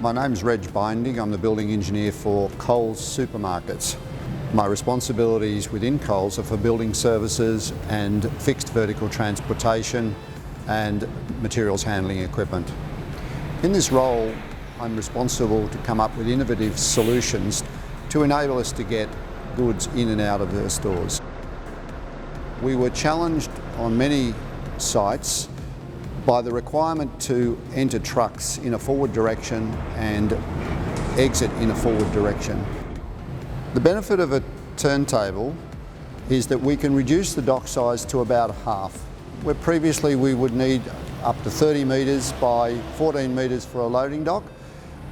My name's Reg Binding. I'm the building engineer for Coles Supermarkets. My responsibilities within Coles are for building services and fixed vertical transportation and materials handling equipment. In this role, I'm responsible to come up with innovative solutions to enable us to get goods in and out of our stores. We were challenged on many sites by the requirement to enter trucks in a forward direction and exit in a forward direction. The benefit of a turntable is that we can reduce the dock size to about half, where previously we would need up to 30 metres by 14 metres for a loading dock.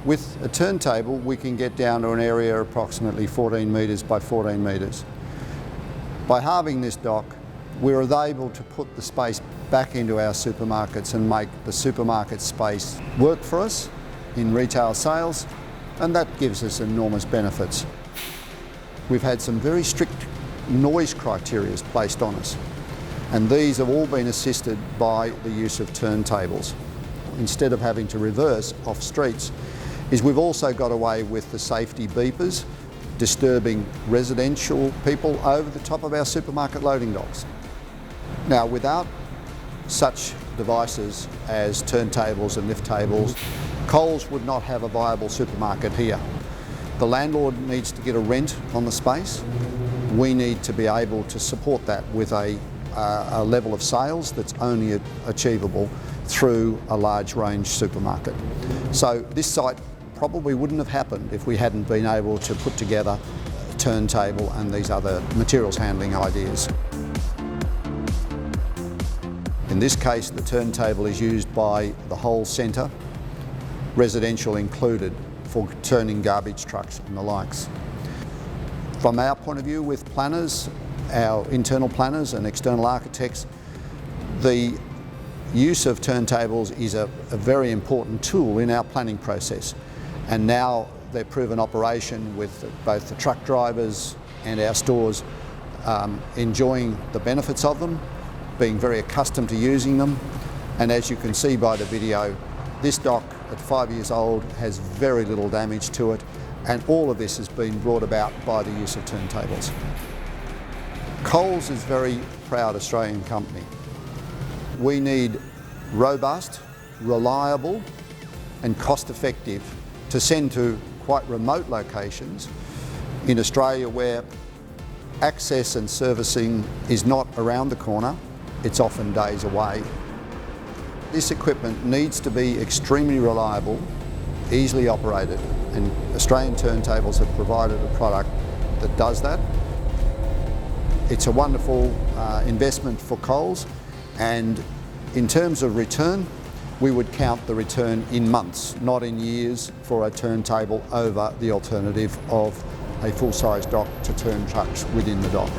With a turntable we can get down to an area approximately 14 metres by 14 metres. By halving this dock, we're able to put the space back into our supermarkets and make the supermarket space work for us in retail sales, and that gives us enormous benefits. We've had some very strict noise criteria placed on us, and these have all been assisted by the use of turntables. Instead of having to reverse off streets, we've also got away with the safety beepers disturbing residential people over the top of our supermarket loading docks. Now, without such devices as turntables and lift tables, Coles would not have a viable supermarket here. The landlord needs to get a rent on the space. We need to be able to support that with a level of sales that's only achievable through a large range supermarket. So this site probably wouldn't have happened if we hadn't been able to put together a turntable and these other materials handling ideas. In this case, the turntable is used by the whole centre, residential included, for turning garbage trucks and the likes. From our point of view with planners, our internal planners and external architects, the use of turntables is a very important tool in our planning process. And now they're proven operation with both the truck drivers and our stores enjoying the benefits of them, being very accustomed to using them. And as you can see by the video, this dock at 5 years old has very little damage to it, and all of this has been brought about by the use of turntables. Coles is a very proud Australian company. We need robust, reliable and cost-effective to send to quite remote locations in Australia where access and servicing is not around the corner, it's often days away. This equipment needs to be extremely reliable, easily operated, and Australian Turntables have provided a product that does that. It's a wonderful investment for Coles, and in terms of return, we would count the return in months, not in years, for a turntable over the alternative of a full-size dock to turn trucks within the dock.